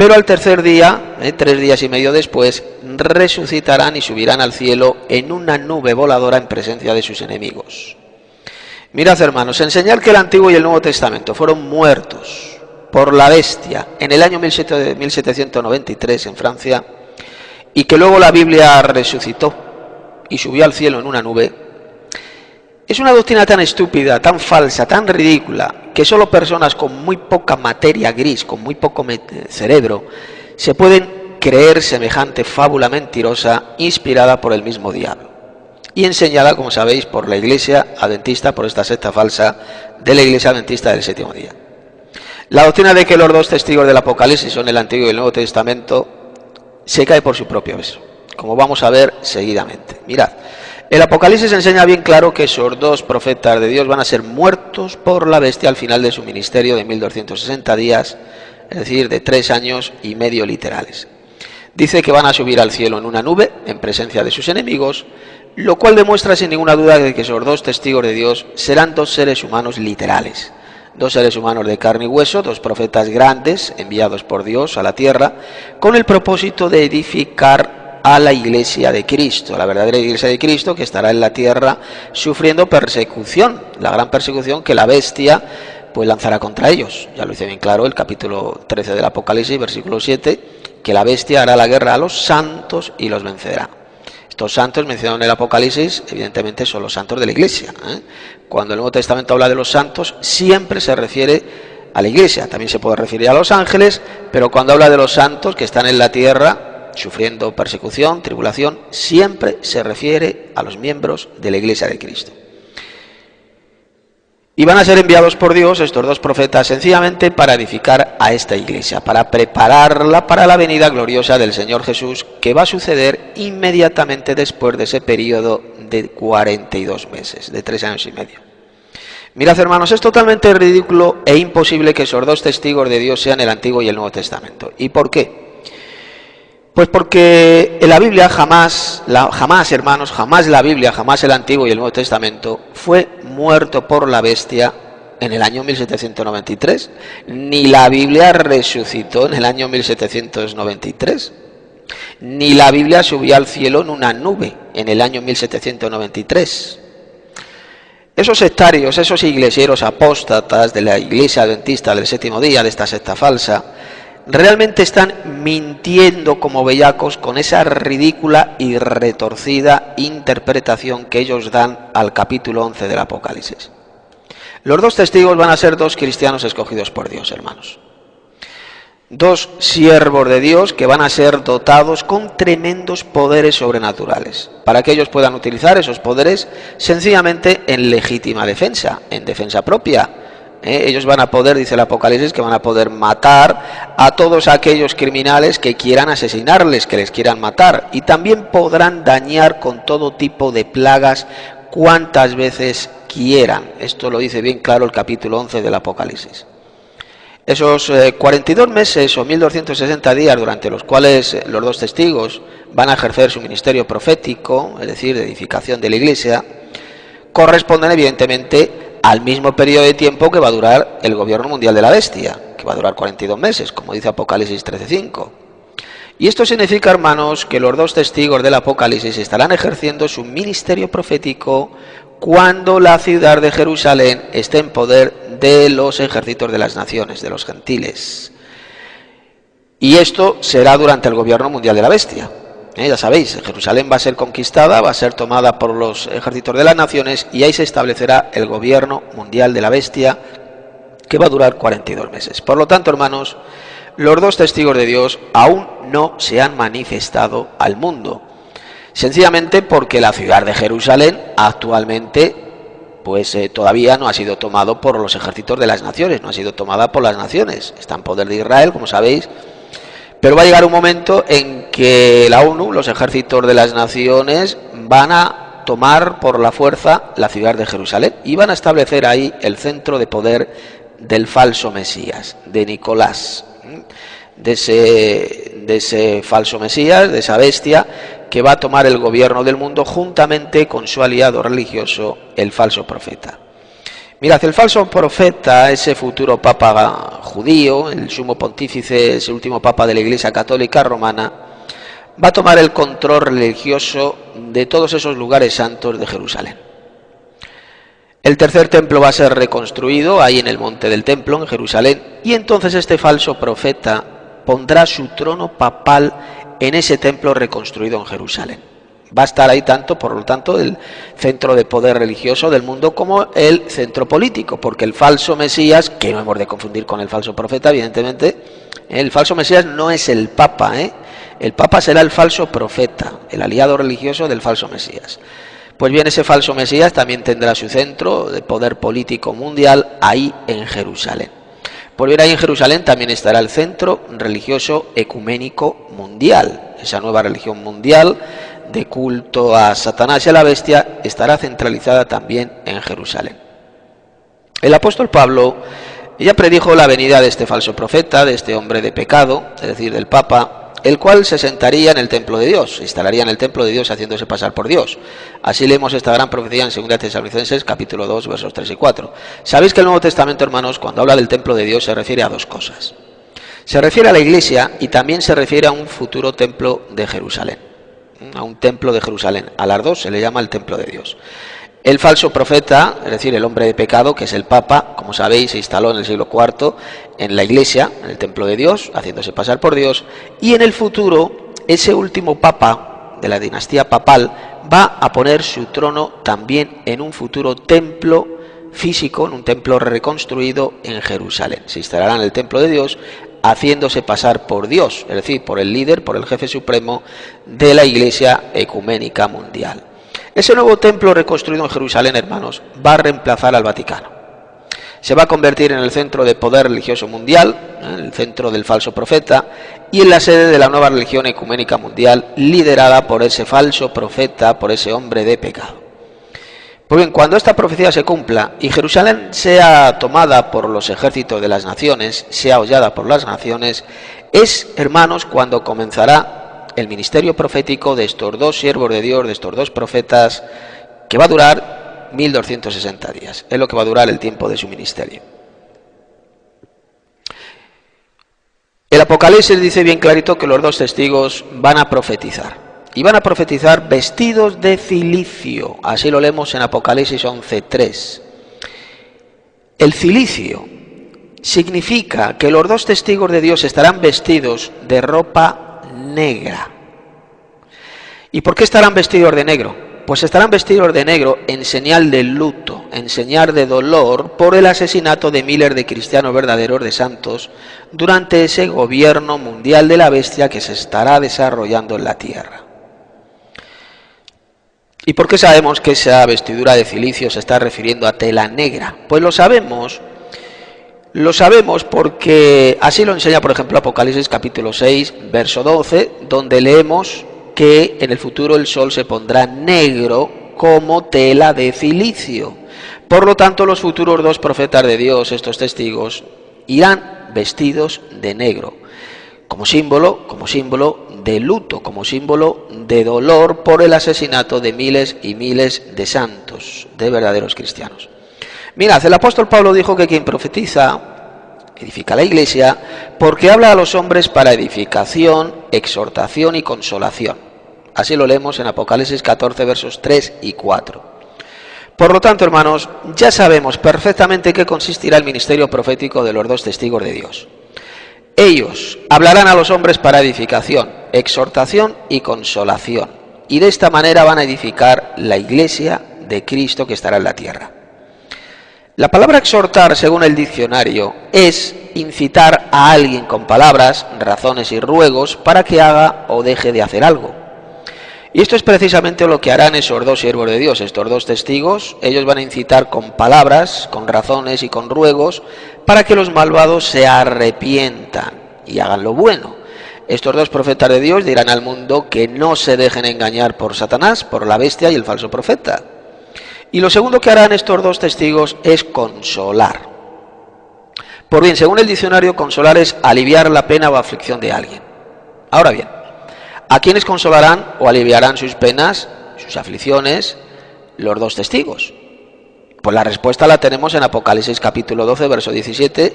Pero al tercer día, 3 días y medio después, resucitarán y subirán al cielo en una nube voladora en presencia de sus enemigos. Mirad, hermanos, enseñar que el Antiguo y el Nuevo Testamento fueron muertos por la bestia en el año 1793 en Francia, y que luego la Biblia resucitó y subió al cielo en una nube, es una doctrina tan estúpida, tan falsa, tan ridícula, que solo personas con muy poca materia gris, con muy poco cerebro, se pueden creer semejante fábula mentirosa inspirada por el mismo diablo y enseñada, como sabéis, por la Iglesia Adventista, por esta secta falsa de la Iglesia Adventista del Séptimo Día. La doctrina de que los 2 testigos del Apocalipsis son el Antiguo y el Nuevo Testamento se cae por su propio peso, como vamos a ver seguidamente. Mirad, el Apocalipsis enseña bien claro que esos 2 profetas de Dios van a ser muertos por la bestia al final de su ministerio de 1260 días, es decir, de 3 años y medio literales. Dice que van a subir al cielo en una nube en presencia de sus enemigos, lo cual demuestra sin ninguna duda de que esos 2 testigos de Dios serán 2 seres humanos literales. 2 seres humanos de carne y hueso, 2 profetas grandes enviados por Dios a la tierra con el propósito de edificar a la Iglesia de Cristo, la verdadera Iglesia de Cristo, que estará en la tierra sufriendo persecución, la gran persecución que la bestia pues lanzará contra ellos. Ya lo dice bien claro el capítulo 13 del Apocalipsis, versículo 7, que la bestia hará la guerra a los santos y los vencerá. Estos santos mencionados en el Apocalipsis, evidentemente, son los santos de la Iglesia. Cuando el Nuevo Testamento habla de los santos, siempre se refiere a la Iglesia. También se puede referir a los ángeles, pero cuando habla de los santos que están en la tierra sufriendo persecución, tribulación, siempre se refiere a los miembros de la Iglesia de Cristo. Y van a ser enviados por Dios estos 2 profetas sencillamente para edificar a esta iglesia, para prepararla para la venida gloriosa del Señor Jesús, que va a suceder inmediatamente después de ese periodo de 42 meses, de 3 años y medio. Mirad, hermanos, es totalmente ridículo e imposible que esos 2 testigos de Dios sean el Antiguo y el Nuevo Testamento. ¿Y por qué? Pues porque en la Biblia jamás la Biblia, jamás el Antiguo y el Nuevo Testamento fue muerto por la bestia en el año 1793, ni la Biblia resucitó en el año 1793, ni la Biblia subió al cielo en una nube en el año 1793. Esos sectarios, esos iglesieros apóstatas de la Iglesia Adventista del Séptimo Día, de esta secta falsa, realmente están mintiendo como bellacos con esa ridícula y retorcida interpretación que ellos dan al capítulo 11 del Apocalipsis. Los 2 testigos van a ser 2 cristianos escogidos por Dios, hermanos. 2 siervos de Dios que van a ser dotados con tremendos poderes sobrenaturales, para que ellos puedan utilizar esos poderes sencillamente en legítima defensa, en defensa propia. Ellos van a poder, dice el Apocalipsis, que van a poder matar a todos aquellos criminales que quieran asesinarles, que les quieran matar, y también podrán dañar con todo tipo de plagas cuantas veces quieran. Esto lo dice bien claro el capítulo 11 del Apocalipsis. Esos 42 meses o 1260 días durante los cuales los 2 testigos van a ejercer su ministerio profético, es decir, de edificación de la Iglesia, corresponden evidentemente al mismo periodo de tiempo que va a durar el gobierno mundial de la bestia, que va a durar 42 meses, como dice Apocalipsis 13:5. Y esto significa, hermanos, que los 2 testigos del Apocalipsis estarán ejerciendo su ministerio profético cuando la ciudad de Jerusalén esté en poder de los ejércitos de las naciones, de los gentiles. Y esto será durante el gobierno mundial de la bestia. Ya sabéis, Jerusalén va a ser conquistada, va a ser tomada por los ejércitos de las naciones y ahí se establecerá el gobierno mundial de la bestia, que va a durar 42 meses. Por lo tanto, hermanos, los 2 testigos de Dios aún no se han manifestado al mundo, sencillamente porque la ciudad de Jerusalén actualmente pues todavía no ha sido tomado por los ejércitos de las naciones, no ha sido tomada por las naciones, está en poder de Israel, como sabéis. Pero va a llegar un momento en que la ONU, los ejércitos de las naciones, van a tomar por la fuerza la ciudad de Jerusalén y van a establecer ahí el centro de poder del falso Mesías, de Nicolás, de ese falso Mesías, de esa bestia que va a tomar el gobierno del mundo juntamente con su aliado religioso, el falso profeta. Mirad, el falso profeta, ese futuro papa judío, el sumo pontífice, ese último papa de la Iglesia Católica Romana, va a tomar el control religioso de todos esos lugares santos de Jerusalén. El tercer templo va a ser reconstruido ahí en el monte del templo, en Jerusalén, y entonces este falso profeta pondrá su trono papal en ese templo reconstruido en Jerusalén. Va a estar ahí tanto, por lo tanto, el centro de poder religioso del mundo como el centro político, porque el falso Mesías, que no hemos de confundir con el falso profeta, evidentemente, el falso Mesías no es el Papa, el Papa será el falso profeta, el aliado religioso del falso Mesías. Pues bien, ese falso Mesías también tendrá su centro de poder político mundial ahí en Jerusalén. Pues bien, ahí en Jerusalén también estará el centro religioso ecuménico mundial, esa nueva religión mundial de culto a Satanás y a la bestia estará centralizada también en Jerusalén. El apóstol Pablo ya predijo la venida de este falso profeta, de este hombre de pecado, es decir, del Papa, el cual se sentaría en el templo de Dios, se instalaría en el templo de Dios haciéndose pasar por Dios. Así leemos esta gran profecía en 2 Tesalonicenses capítulo 2 versos 3 y 4. Sabéis que el Nuevo Testamento, hermanos, cuando habla del templo de Dios se refiere a dos cosas. Se refiere a la iglesia y también se refiere a un futuro templo de Jerusalén. A un templo de Jerusalén. A las dos se le llama el templo de Dios. El falso profeta, es decir, el hombre de pecado, que es el Papa, como sabéis, se instaló en el siglo IV en la iglesia, en el templo de Dios, haciéndose pasar por Dios, y en el futuro, ese último Papa de la dinastía papal va a poner su trono también en un futuro templo físico, en un templo reconstruido en Jerusalén. Se instalará en el templo de Dios, haciéndose pasar por Dios, es decir, por el líder, por el jefe supremo de la Iglesia Ecuménica Mundial. Ese nuevo templo reconstruido en Jerusalén, hermanos, va a reemplazar al Vaticano. Se va a convertir en el centro de poder religioso mundial, el centro del falso profeta, y en la sede de la nueva religión ecuménica mundial, liderada por ese falso profeta, por ese hombre de pecado. Pues bien, cuando esta profecía se cumpla y Jerusalén sea tomada por los ejércitos de las naciones, sea hollada por las naciones, es, hermanos, cuando comenzará el ministerio profético de estos dos siervos de Dios, de estos dos profetas, que va a durar 1260 días. Es lo que va a durar el tiempo de su ministerio. El Apocalipsis dice bien clarito que los dos testigos van a profetizar. Y van a profetizar vestidos de cilicio. Así lo leemos en Apocalipsis 11:3. El cilicio significa que los dos testigos de Dios estarán vestidos de ropa negra. ¿Y por qué estarán vestidos de negro? Pues estarán vestidos de negro en señal de luto, en señal de dolor por el asesinato de miles de cristianos verdaderos, de santos, durante ese gobierno mundial de la bestia que se estará desarrollando en la tierra. ¿Y por qué sabemos que esa vestidura de cilicio se está refiriendo a tela negra? Pues lo sabemos porque así lo enseña, por ejemplo, Apocalipsis capítulo 6, verso 12, donde leemos que en el futuro el sol se pondrá negro como tela de cilicio. Por lo tanto, los futuros dos profetas de Dios, estos testigos, irán vestidos de negro, como símbolo de luto, como símbolo de dolor por el asesinato de miles y miles de santos, de verdaderos cristianos. Mirad, el apóstol Pablo dijo que quien profetiza edifica la iglesia porque habla a los hombres para edificación, exhortación y consolación. Así lo leemos en Apocalipsis 14, versos 3 y 4. Por lo tanto, hermanos, ya sabemos perfectamente qué consistirá el ministerio profético de los dos testigos de Dios. Ellos hablarán a los hombres para edificación, exhortación y consolación. Y de esta manera van a edificar la iglesia de Cristo que estará en la tierra. La palabra exhortar, según el diccionario, es incitar a alguien con palabras, razones y ruegos para que haga o deje de hacer algo. Y esto es precisamente lo que harán esos dos siervos de Dios, estos dos testigos. Ellos van a incitar con palabras, con razones y con ruegos para que los malvados se arrepientan y hagan lo bueno. Estos dos profetas de Dios dirán al mundo que no se dejen engañar por Satanás, por la bestia y el falso profeta. Y lo segundo que harán estos dos testigos es consolar. Por bien, según el diccionario, consolar es aliviar la pena o aflicción de alguien. Ahora bien, ¿a quiénes consolarán o aliviarán sus penas, sus aflicciones, los dos testigos? Pues la respuesta la tenemos en Apocalipsis capítulo 12, verso 17,